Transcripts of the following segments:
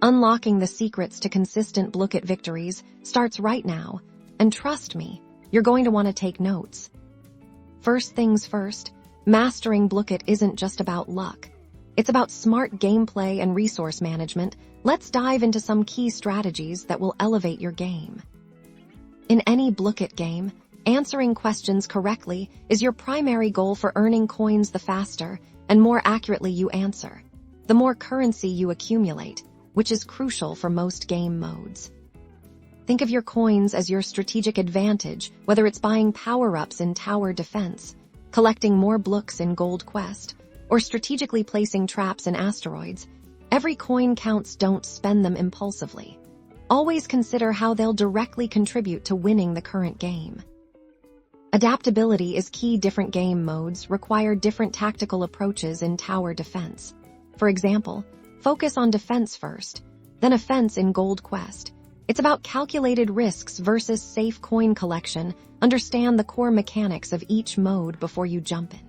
Unlocking the secrets to consistent Blooket victories starts right now, and trust me, you're going to want to take notes. First things first, mastering Blooket isn't just about luck. It's about smart gameplay and resource management. Let's dive into some key strategies that will elevate your game. In any Blooket game, answering questions correctly is your primary goal for earning coins. The faster and more accurately you answer, the more currency you accumulate, which is crucial for most game modes. Think of your coins as your strategic advantage, whether it's buying power-ups in tower defense, collecting more blooks in gold quest, or strategically placing traps in asteroids. Every coin counts. Don't spend them impulsively. Always consider how they'll directly contribute to winning the current game. Adaptability is key. Different game modes require different tactical approaches in tower defense. For example, focus on defense first, then offense in gold quest. It's about calculated risks versus safe coin collection. Understand the core mechanics of each mode before you jump in.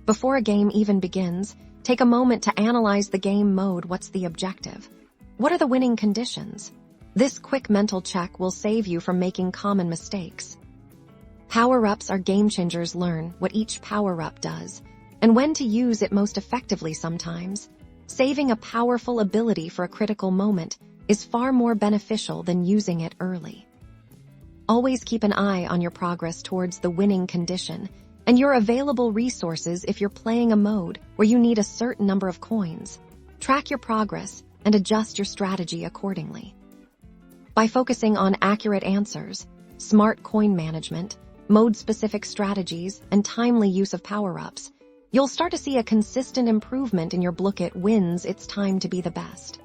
Before a game even begins, take a moment to analyze the game mode. What's the objective? What are the winning conditions? This quick mental check will save you from making common mistakes. Power-ups are game-changers. Learn what each power-up does and when to use it most effectively. Sometimes, saving a powerful ability for a critical moment is far more beneficial than using it early. Always keep an eye on your progress towards the winning condition and your available resources. If you're playing a mode where you need a certain number of coins, track your progress and adjust your strategy accordingly. By focusing on accurate answers, smart coin management, mode-specific strategies, and timely use of power-ups, you'll start to see a consistent improvement in your Blooket wins. It's time to be the best.